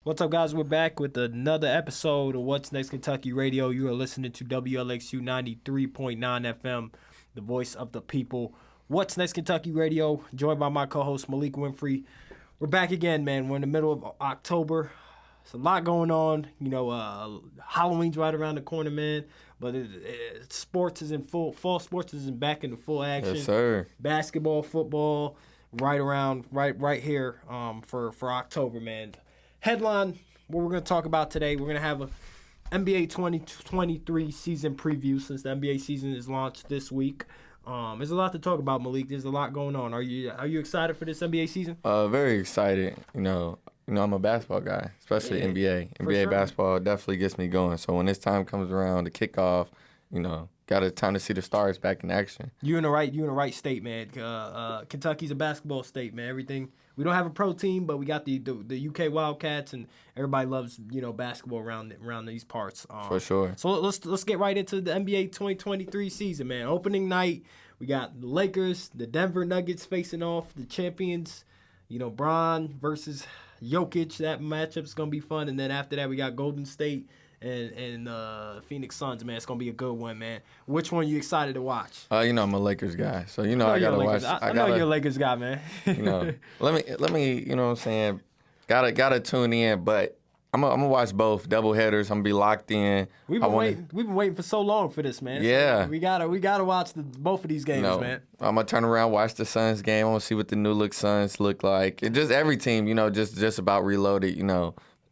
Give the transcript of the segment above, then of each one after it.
What's up, guys? We're back with another episode of What's Next Kentucky Radio. You are listening to WLXU 93.9 FM, the voice of the people. What's Next Kentucky Radio, joined by my co-host Malik Winfrey. We're back again, man. We're in the middle of October. There's a lot going on. Halloween's right around the corner, man. But sports is in fall sports is back into full action. Yes, sir. Basketball, football, right here for October, man. Headline, what we're going to talk about today, we're going to have a NBA 2023 season preview since the NBA season is launched this week. There's a lot to talk about, Malik. There's a lot going on. Are you excited for this NBA season? Very excited. I'm a basketball guy, especially NBA. NBA basketball definitely gets me going. So when this time comes around, the kickoff, got a time to see the stars back in action. You in the right state, man. Kentucky's a basketball state, man. Everything. We don't have a pro team, but we got the UK Wildcats, and everybody loves basketball around these parts. For sure. So let's get right into the NBA 2023 season, man. Opening night, we got the Lakers, the Denver Nuggets facing off the champions. Bron versus Jokic. That matchup's gonna be fun, and then after that, we got Golden State and Phoenix Suns, man. It's going to be a good one, man. Which one are you excited to watch? I'm a Lakers guy, so I got to watch. I know you're a Lakers guy, man. Let me, you know what I'm saying, gotta tune in, but I'm gonna watch both double headers. I'm gonna be locked in. We've been waiting for so long for this, man. Yeah. So we gotta watch both of these games, man. I'm gonna turn around, watch the Suns game. I'm gonna see what the new look Suns look like. And just every team, just about reloaded,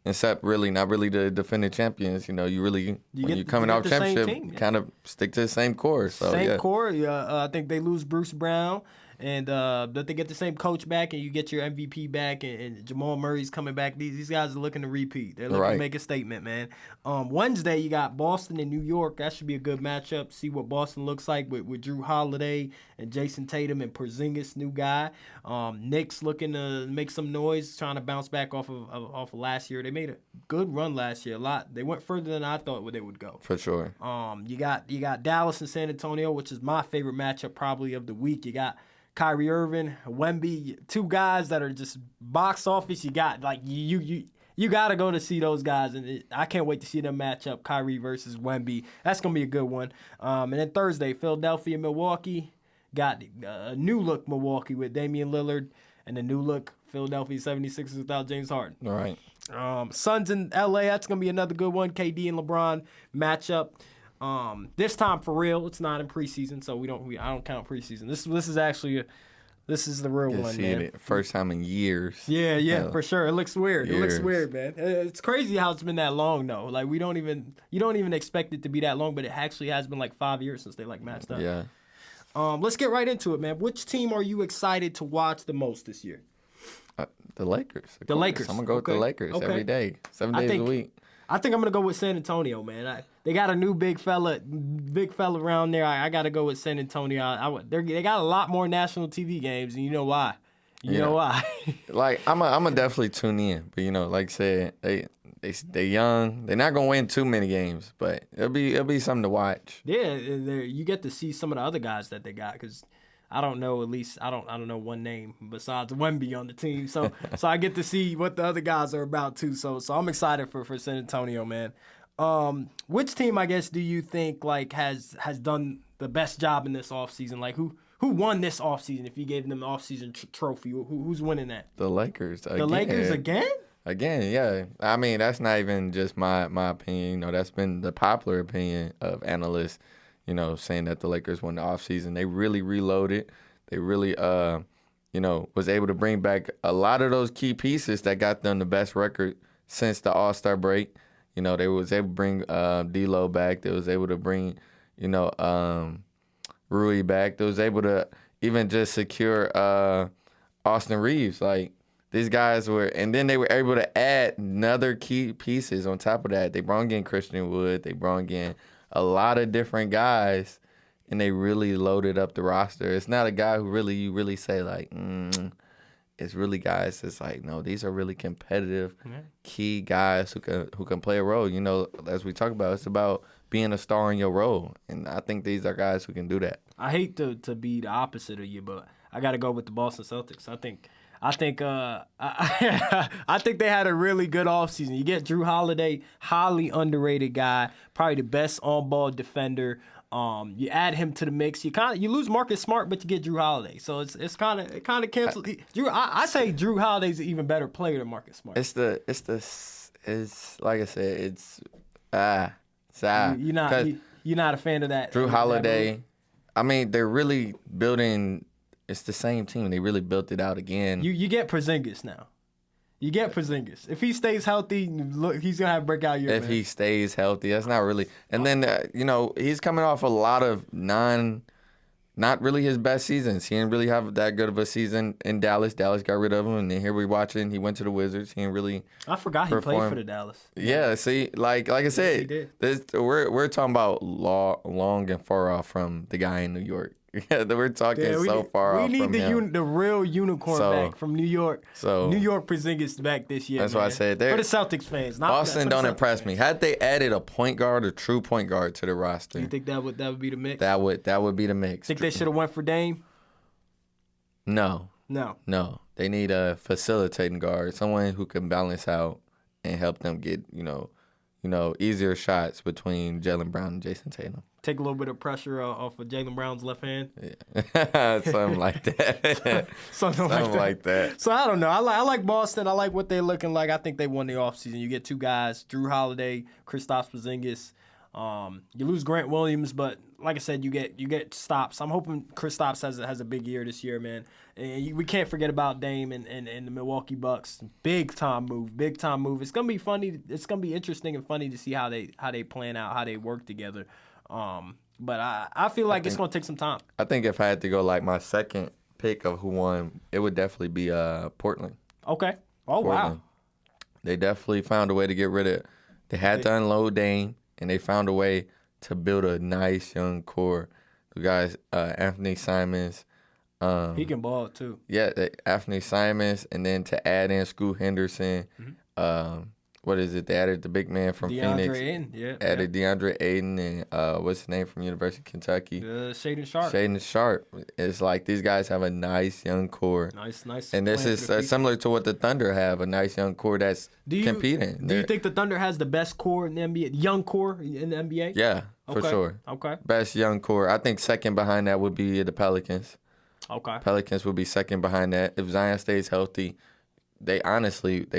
Except not really the defending champions. When you coming off championship, kind of stick to the same core. So, same core. I think they lose Bruce Brown, and that they get the same coach back, and you get your MVP back, and Jamal Murray's coming back. These guys are looking to repeat. They're looking to make a statement, man. Wednesday, you got Boston and New York. That should be a good matchup. See what Boston looks like with Drew Holiday and Jason Tatum and Porzingis, new guy. Knicks looking to make some noise, trying to bounce back off of last year. They made a good run last year. They went further than I thought they would go. For sure. You got Dallas and San Antonio, which is my favorite matchup probably of the week. You got Kyrie Irving, Wemby, two guys that are just box office. You got you got to go to see those guys, and I can't wait to see them match up. Kyrie versus Wemby. That's gonna be a good one. And then Thursday, Philadelphia, Milwaukee. Got a new look Milwaukee with Damian Lillard, and a new look Philadelphia 76ers without James Harden. All right. Suns in LA. That's gonna be another good one. KD and LeBron matchup. This time for real. It's not in preseason, so I don't count preseason. This is actually this is the real one, man. First time in years. Yeah, for sure. It looks weird. Years. It looks weird, man. It's crazy how it's been that long, though. Like you don't even expect it to be that long, but it actually has been like 5 years since they matched up. Yeah. Let's get right into it, man. Which team are you excited to watch the most this year? The Lakers. The Lakers. I'm gonna go with the Lakers every day, 7 days a week. I think I'm gonna go with San Antonio, man. They got a new big fella around there. I gotta go with San Antonio. They got a lot more national TV games, and you know why? You know why? I'm gonna definitely tune in, but like I said, they young. They're not gonna win too many games, but it'll be something to watch. Yeah, you get to see some of the other guys that they got because. I don't know. At least I don't know one name besides Wemby on the team. So I get to see what the other guys are about too. So I'm excited for San Antonio, man. Which team I guess do you think has done the best job in this offseason? Like who won this offseason? If you gave them the offseason trophy, who's winning that? The Lakers. The Lakers again? Again, yeah. I mean, that's not even just my opinion. That's been the popular opinion of analysts. Saying that the Lakers won the offseason. They really reloaded. They really, was able to bring back a lot of those key pieces that got them the best record since the All-Star break. They was able to bring D'Lo back. They was able to bring, Rui back. They was able to even just secure Austin Reeves. Like, these guys and then they were able to add another key pieces on top of that. They brought in Christian Wood. They brought in a lot of different guys, and they really loaded up the roster. It's not a guy who you really say, like, it's really guys. It's like, no, these are really competitive, key guys who can play a role. As we talk about, it's about being a star in your role, and I think these are guys who can do that. I hate to be the opposite of you, but I got to go with the Boston Celtics. I think I think I think they had a really good offseason. You get Drew Holiday, highly underrated guy, probably the best on-ball defender. You add him to the mix. You lose Marcus Smart, but you get Drew Holiday. So it kind of cancels. I say Drew Holiday's an even better player than Marcus Smart. It's like I said, it's You're not a fan of that. Drew Holiday. I mean, they're really building. It's the same team. They really built it out again. You get Porzingis now. You get Porzingis. If he stays healthy, look, he's gonna have a breakout year. If he stays healthy, that's not really. And then he's coming off a lot of not really his best seasons. He didn't really have that good of a season in Dallas. Dallas got rid of him, and then here we watching. He went to the Wizards. He didn't really. I forgot he played for the Dallas. Yeah, see, like I said, he did. We're talking about long and far off from the guy in New York. Yeah, we're talking far off. We need the real unicorn back from New York. So New York Porzingis back this year. That's why I said. For the Celtics fans, Boston don't impress me. Had they added a point guard, a true point guard to the roster, you think that would be the mix? That would be the mix. Think they should have went for Dame? No. They need a facilitating guard, someone who can balance out and help them get easier shots between Jaylen Brown and Jason Tatum. Take a little bit of pressure off of Jaylen Brown's left hand. Yeah. Something like that. Something like that. So I don't know. I like Boston. I like what they're looking like. I think they won the offseason. You get two guys, Drew Holiday, Kristaps Porzingis. You lose Grant Williams, but like I said, you get stops. I'm hoping Kristaps has a big year this year, man. And we can't forget about Dame and the Milwaukee Bucks. Big time move. It's gonna be funny. It's gonna be interesting and funny to see how they plan out, how they work together. But I feel like it's gonna take some time. I think if I had to go like my second pick of who won, it would definitely be Portland. Okay. Oh, Portland. Wow. They definitely found a way to get rid of it. They had to unload Dame, and they found a way to build a nice young core. The guys, Anthony Simons. He can ball too. Yeah, Anthony Simons, and then to add in Scoot Henderson. Mm-hmm. What is it? They added the big man from Phoenix. Added DeAndre Ayton and what's his name from University of Kentucky? Shaedon Sharpe. It's like these guys have a nice young core. Nice. And this is similar to what the Thunder have, a nice young core that's competing. Do you think the Thunder has the best core in the NBA, young core in the NBA? Yeah, for sure. Okay. Best young core. I think second behind that would be the Pelicans. Okay. Pelicans would be second behind that. If Zion stays healthy, they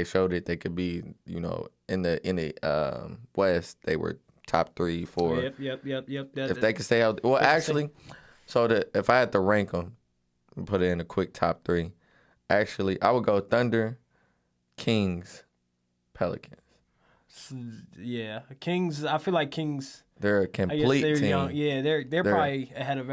showed it they could be, in the West, they were top 3, 4. Yep. If they could stay healthy. Well, actually, if I had to rank them and put it in a quick top 3, actually, I would go Thunder, Kings, Pelicans. Yeah, Kings. I feel like Kings. They're a complete team. Young. Yeah, they're probably ahead of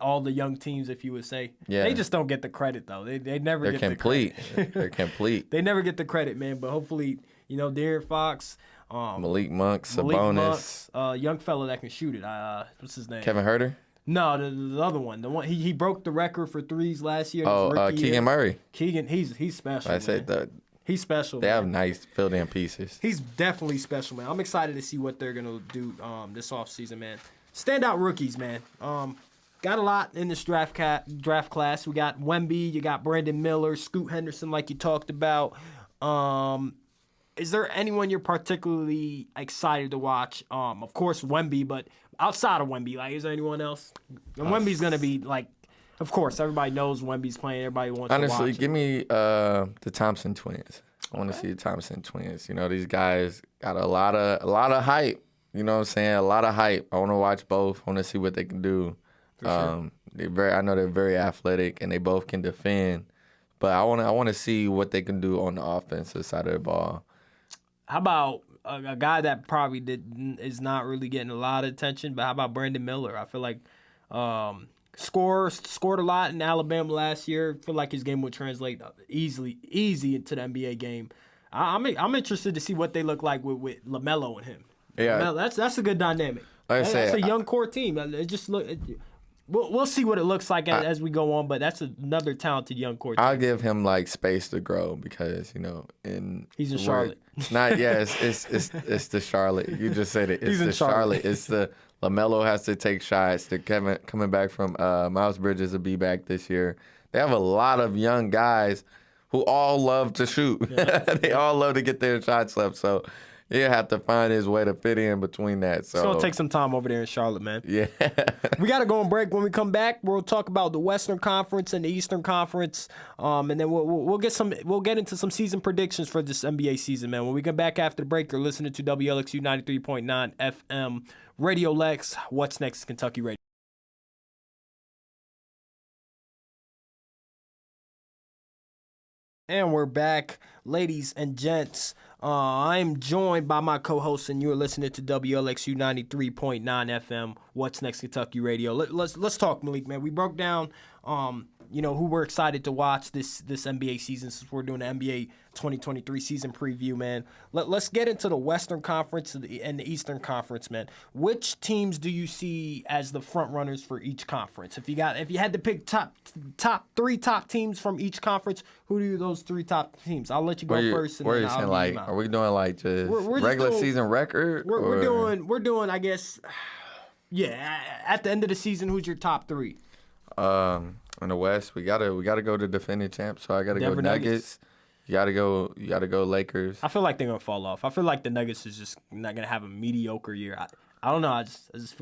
all the young teams, if you would say. Yeah. They just don't get the credit though. They never get complete. The credit. They're complete. They never get the credit, man. But hopefully, De'Aaron Fox, Malik Monk, Sabonis, young fella that can shoot it. What's his name? Kevin Huerter. No, the other one. The one he broke the record for threes last year. Keegan Murray. Keegan, he's special. I say that. He's special. They have nice filled-in pieces. He's definitely special, man. I'm excited to see what they're gonna do this offseason, man. Standout rookies, man. Got a lot in this draft class. We got Wemby, you got Brandon Miller, Scoot Henderson, like you talked about. Is there anyone you're particularly excited to watch? Of course, Wemby, but outside of Wemby, like, is there anyone else? And Wemby's gonna be like. Of course, everybody knows Wemby's playing. Everybody wants to watch. Honestly, give me the Thompson twins. I want to see the Thompson twins. These guys got a lot of hype. You know what I'm saying? A lot of hype. I want to watch both. I want to see what they can do. Sure. I know they're very athletic and they both can defend. But I want to see what they can do on the offensive side of the ball. How about a guy that probably is not really getting a lot of attention? But how about Brandon Miller? I feel like. Scored a lot in Alabama last year. Feel like his game will translate easy into the NBA game. I'm interested to see what they look like with LaMelo and him. Yeah, LaMelo, that's a good dynamic. That's a young core team. We'll see what it looks like as we go on, but that's another talented young core team. I'll give him space to grow because he's in Charlotte. It's not it's the Charlotte. You just said it. It's the Charlotte. It's the LaMelo has to take shots. They're coming back from Miles Bridges will be back this year. They have a lot of young guys who all love to shoot. Yeah. They all love to get their shots up. So he'll have to find his way to fit in between that. So It's going to take some time over there in Charlotte, man. yeah. We got to go on break. When we come back, we'll talk about the Western Conference and the Eastern Conference, and then we'll get into some season predictions for this NBA season, man. When we come back after the break, you're listening to WLXU 93.9 FM Radio Lex. What's next, Kentucky Radio? And we're back, ladies and gents. I'm joined by my co-host, and you're listening to WLXU 93.9 FM. What's next, Kentucky Radio? Let's talk, Malik, man. We broke down, who we're excited to watch this NBA season since we're doing the NBA 2023 season preview, man. Let's get into the Western Conference and the Eastern Conference, man. Which teams do you see as the front runners for each conference? If you had to pick top three teams from each conference, who do those three top teams? I'll let you go first. What are you saying? Like, are we doing like just regular season record? We're doing, I guess. Yeah, at the end of the season, who's your top three? In the West, we gotta go to defending champs. So I gotta Denver go Nuggets. You gotta go Lakers. I feel like they're gonna fall off. I feel like the Nuggets is just not gonna have a mediocre year. I don't know. I just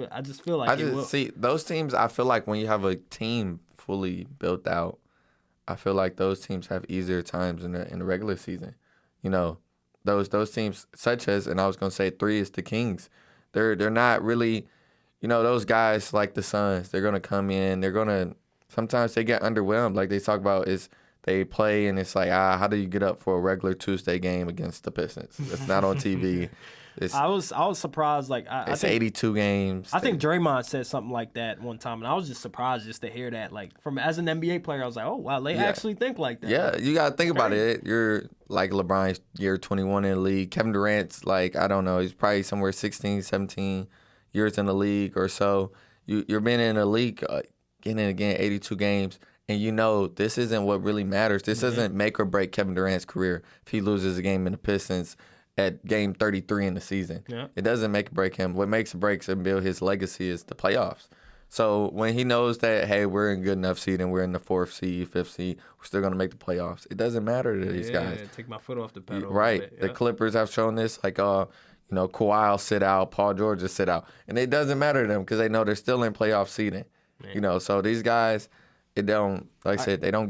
feel like they will. See those teams. I feel like when you have a team fully built out, I feel like those teams have easier times in the regular season. You know, those teams such as, and I was gonna say three is the Kings. They're not really, those guys like the Suns. They're gonna come in. They're gonna sometimes they get underwhelmed. Like they talk about is they play and it's like how do you get up for a regular Tuesday game against the Pistons? It's not on TV. I was surprised. Like I think 82 games. I think Draymond said something like that one time, and I was just surprised just to hear that. Like as an NBA player, I was like, oh wow, they actually think like that. Yeah, you gotta think about it. You're like LeBron's year 21 in the league. Kevin Durant's like I don't know, he's probably somewhere 16, 17 years in the league or so. You're been in the league, getting in again 82 games. And this isn't what really matters. This doesn't make or break Kevin Durant's career if he loses a game in the Pistons at game 33 in the season. Yeah. It doesn't make or break him. What makes or breaks and build his legacy is the playoffs. So when he knows that, hey, we're in good enough seed and we're in the 4th seed, 5th seed, we're still going to make the playoffs. It doesn't matter to these guys. Yeah, take my foot off the pedal. Right. Yeah. The Clippers have shown this. Like, Kawhi will sit out, Paul George will sit out. And it doesn't matter to them because they know they're still in playoff seeding. Man. So these guys, they don't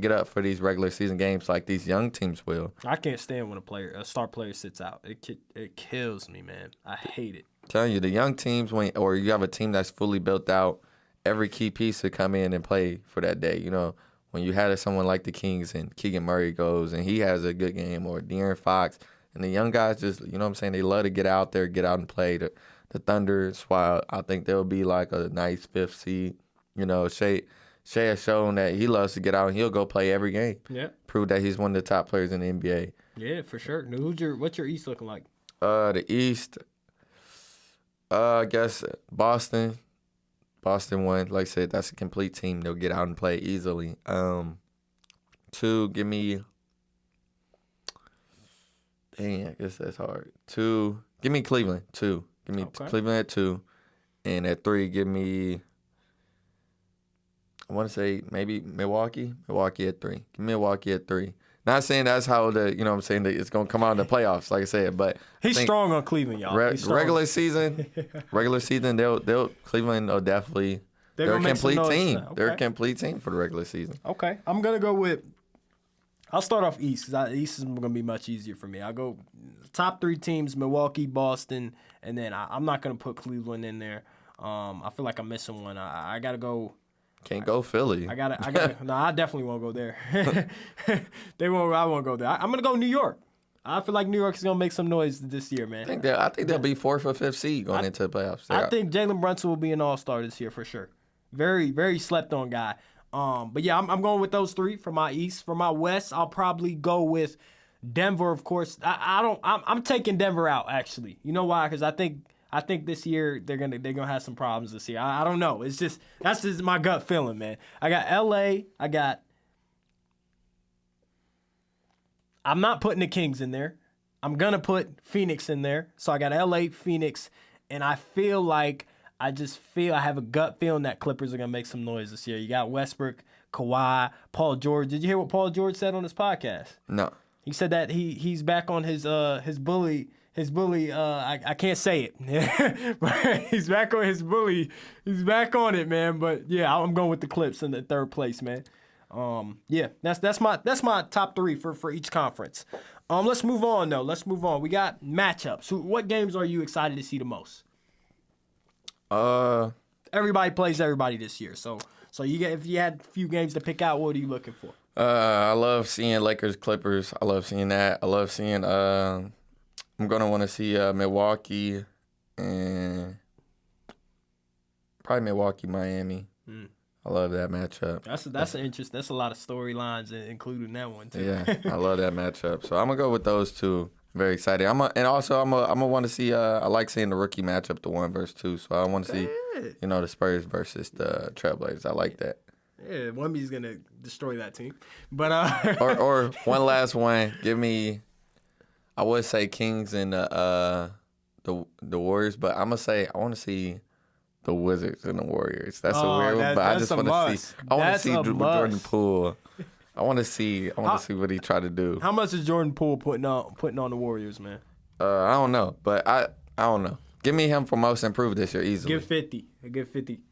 get up for these regular season games like these young teams will. I can't stand when a star player sits out. It kills me, man. I hate it. I'm telling you, the young teams, or you have a team that's fully built out, every key piece to come in and play for that day. When you had someone like the Kings and Keegan Murray goes and he has a good game, or De'Aaron Fox, and the young guys just, they love to get out there, get out and play. The Thunder, that's why I think they'll be like a nice 5th seed. Shea has shown that he loves to get out and he'll go play every game. Yeah. Prove that he's one of the top players in the NBA. Yeah, for sure. Now, what's your East looking like? The East, I guess Boston. Boston won. Like I said, that's a complete team. They'll get out and play easily. 2, give me. Dang, I guess that's hard. 2, give me Cleveland. 2, give me Cleveland at 2, and at 3, give me. I want to say maybe Milwaukee. Milwaukee at 3. Give me Milwaukee at 3. Not saying that's how that it's going to come out in the playoffs, like I said, but he's strong on Cleveland, y'all. Regular season, they'll Cleveland will definitely. They're a complete team. Okay. They're a complete team for the regular season. Okay, I'm gonna go with. I'll start off East because East is gonna be much easier for me. I'll go top 3 teams: Milwaukee, Boston, and then I'm not gonna put Cleveland in there. I feel like I'm missing one. I gotta go. Can't go Philly. I gotta. No, I definitely won't go there. I won't go there. I'm gonna go New York. I feel like New York is gonna make some noise this year, man. I think they'll be 4th or 5th seed going into the playoffs. I think Jalen Brunson will be an all-star this year for sure. Very, very slept-on guy. But yeah, I'm going with those 3 for my East. For my West, I'll probably go with Denver, of course. I'm taking Denver out actually. You know why? Because I think this year they're gonna have some problems this year. I don't know. That's just my gut feeling, man. I got LA. I'm not putting the Kings in there. I'm gonna put Phoenix in there. So I got LA, Phoenix, and I have a gut feeling that Clippers are gonna make some noise this year. You got Westbrook Kawhi, Paul George. Did you hear what Paul George said on his podcast? No. He said that he's back on his bully. His bully, I can't say it. But he's back on his bully. He's back on it, man. But yeah, I'm going with the Clips in the third place, man. Yeah, that's my top three for each conference. Let's move on though. Let's move on. We got matchups. What games are you excited to see the most? Everybody plays everybody this year. So if you had a few games to pick out, what are you looking for? I love seeing Lakers Clippers. I love seeing that. I love seeing I'm gonna want to see Milwaukee and probably Milwaukee Miami. I love that matchup. That's an interest. That's a lot of storylines including that one too. Yeah, I love that matchup. So I'm gonna go with those two. Very excited. I'm gonna want to see. I like seeing the rookie matchup, the 1 versus 2. So I want to see, the Spurs versus the Trailblazers. I like that. Yeah, Wemby's gonna destroy that team. But or one last one. Give me. I would say Kings and the Warriors, but I'm gonna say I want to see the Wizards and the Warriors. That's a weird one, but I just want to see. I want to see Jordan Poole. I want to see what he try to do. How much is Jordan Poole putting on the Warriors, man? I don't know, but I don't know. Give me him for most improved this year easily. Give 50.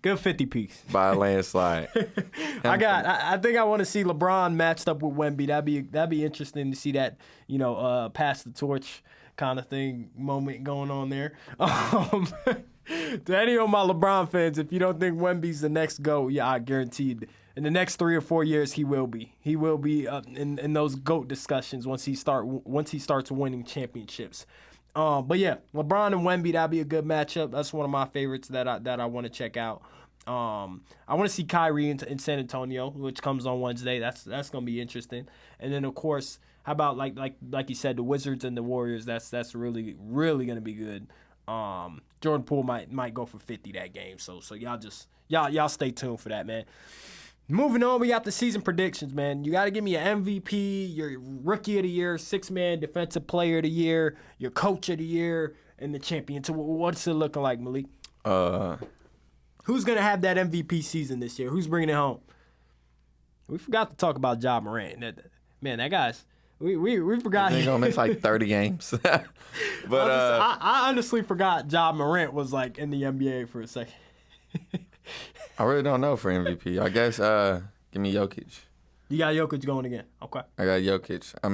Good 50 piece. By a landslide. I think I want to see LeBron matched up with Wemby. That'd be interesting to see that, pass the torch kind of thing moment going on there. To any of my LeBron fans, if you don't think Wemby's the next GOAT, yeah, I guarantee you, in the next 3 or 4 years, he will be. He will be in those GOAT discussions once he starts winning championships. But yeah, LeBron and Wemby, that'd be a good matchup. That's one of my favorites that I want to check out. I want to see Kyrie in San Antonio, which comes on Wednesday. That's gonna be interesting. And then of course, how about like you said, the Wizards and the Warriors? That's really really gonna be good. Jordan Poole might go for 50 that game. So y'all stay tuned for that, man. Moving on, we got the season predictions, man. You got to give me an MVP, your Rookie of the Year, 6-man Defensive Player of the Year, your Coach of the Year, and the champion. So what's it looking like, Malik? Who's going to have that MVP season this year? Who's bringing it home? We forgot to talk about Ja Morant. Man, that guy's... We forgot. He's going to miss like 30 games. But I honestly forgot Ja Morant was like in the NBA for a second. I really don't know for MVP. I guess give me Jokic. You got Jokic going again. Okay. I got Jokic. I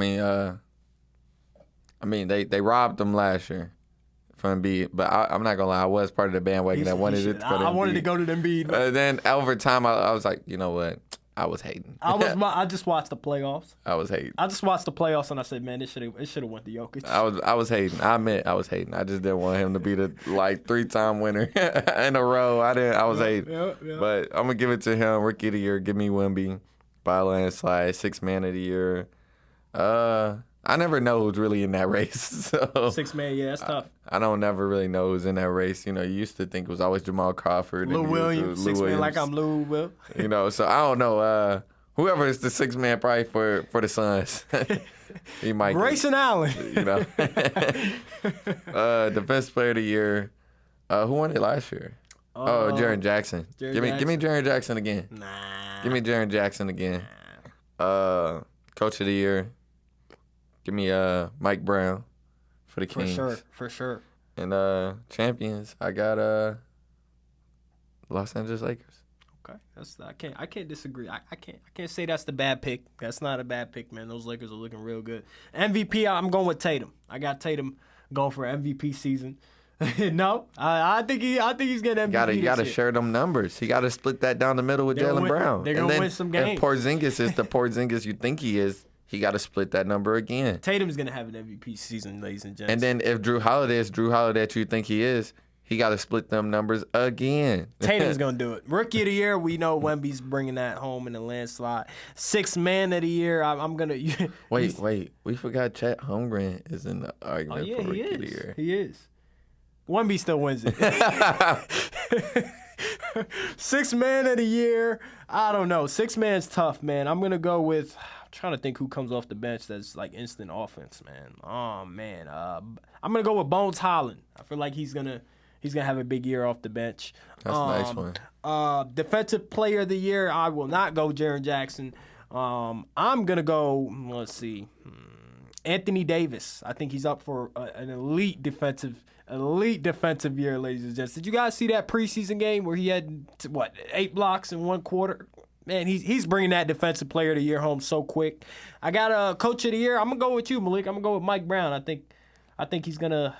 mean they robbed him last year from Embiid, but I'm not gonna lie, I was part of the bandwagon that wanted it to go to Embiid. I wanted to go to Embiid. Then over time, I was like, you know what? I was hating. I just watched the playoffs. I was hating. I just watched the playoffs and I said, man, it should have went to Jokic. I was hating. I admit I was hating. I just didn't want him to be the 3-time winner in a row. I was hating. Yeah. But I'm gonna give it to him. Rookie of the Year. Give me Wemby by a landslide. 6-man of the year. I never know who's really in that race. So 6-man, yeah, that's tough. I don't never really know who's in that race. You used to think it was always Jamal Crawford. Lou Williams, 6-man like I'm Lou Will. So I don't know. Whoever is the 6-man probably for the Suns. He might. Grayson Allen. Defensive Player of the Year. Who won it last year? Jaren Jackson. Give me Jaren Jackson again. Nah. Give me Jaren Jackson again. Coach of the Year. Give me Mike Brown for the Kings. For sure. And champions, I got Los Angeles Lakers. Okay, I can't disagree. I can't say that's the bad pick. That's not a bad pick, man. Those Lakers are looking real good. MVP, I'm going with Tatum. I got Tatum going for MVP season. No, I think he's getting MVP. You got to share them numbers. He got to split that down the middle with Jaylen Brown. They're gonna win some games. If Porzingis is the Porzingis you think he is, he got to split that number again. Tatum's gonna have an MVP season, ladies and gents. And then if Drew Holiday is Drew Holiday that you think he is, he got to split them numbers again. Tatum's going to do it. Rookie of the Year, we know Wemby's bringing that home in a landslide. 6-man of the Year, I'm going to... Wait. We forgot Chet Holmgren is in the argument for Rookie of the Year. He is. Wemby still wins it. 6-man of the Year, I don't know. 6-man's tough, man. I'm going to go with... I'm trying to think who comes off the bench that's like instant offense, man. Oh, man. I'm going to go with Bones Holland. I feel like he's going to He's going to have a big year off the bench. That's a nice one. Defensive player of the year, I will not go Jaren Jackson. I'm going to go, let's see, Anthony Davis. I think he's up for an elite defensive year, ladies and gents. Did you guys see that preseason game where he had, 8 blocks in one quarter? Man, he's bringing that defensive player of the year home so quick. I got a coach of the year. I'm gonna go with you, Malik. I'm gonna go with Mike Brown. I think he's gonna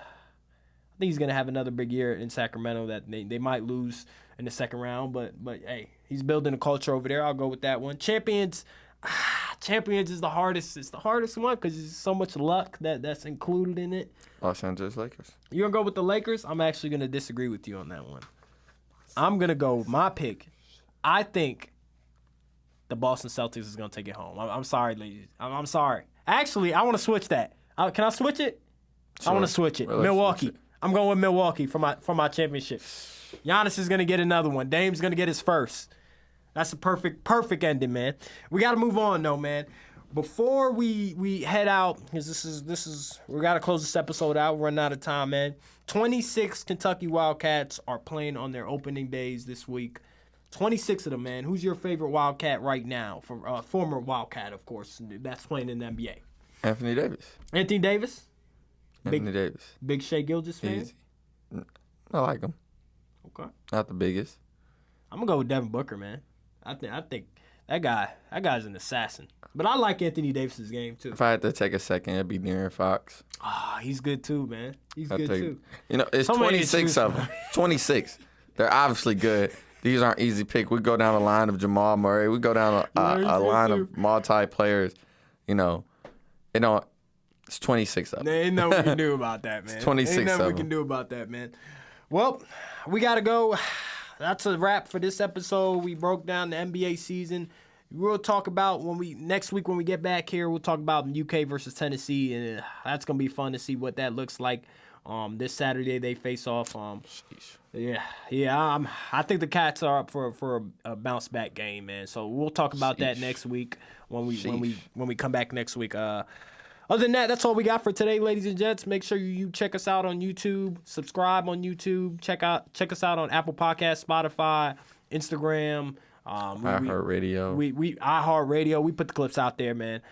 have another big year in Sacramento that they might lose in the second round, but hey, he's building a culture over there. I'll go with that one. Champions is the hardest. It's the hardest one because there's so much luck that's included in it. Los Angeles Lakers. You gonna go with the Lakers? I'm actually gonna disagree with you on that one. I'm gonna go with my pick. I think the Boston Celtics is going to take it home. I'm sorry, ladies. I'm sorry. Actually, I want to switch that. Can I switch it? Sure. I want to switch it. Well, Milwaukee. Switch it. I'm going with Milwaukee for my championship. Giannis is going to get another one. Dame's going to get his first. That's a perfect ending, man. We got to move on, though, man. Before we head out, because this is we got to close this episode out. We're running out of time, man. 26 Kentucky Wildcats are playing on their opening days this week. 26 of them, man. Who's your favorite Wildcat right now? For former Wildcat, of course, that's playing in the NBA. Anthony Davis. Anthony Davis? Anthony Davis. Big Shai Gilgeous fan? Easy. I like him. Okay. Not the biggest. I'm going to go with Devin Booker, man. I think that guy's an assassin. But I like Anthony Davis's game, too. If I had to take a second, it'd be De'Aaron Fox. He's good, too, man. He's good, too. It's 26 of them. 26. They're obviously good. These aren't easy picks. We go down the line of Jamal Murray. We go down a line of multi-players. It's 26 of them. There ain't nothing we can do about that, man. It's 26 ain't nothing of we can do about that, man. Well, we got to go. That's a wrap for this episode. We broke down the NBA season. We'll talk about next week when we get back here, we'll talk about UK versus Tennessee, and that's going to be fun to see what that looks like. This Saturday they face off. I think the Cats are up for a bounce back game, man. So we'll talk about that next week when we come back next week. Other than that, that's all we got for today, ladies and gents. Make sure you check us out on YouTube, subscribe on YouTube, check us out on Apple Podcasts, Spotify, Instagram, iHeartRadio. We iHeartRadio. We put the clips out there, man.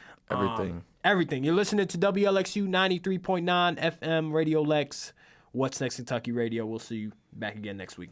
Everything. You're listening to WLXU 93.9 FM Radio Lex. What's Next Kentucky Radio. We'll see you back again next week.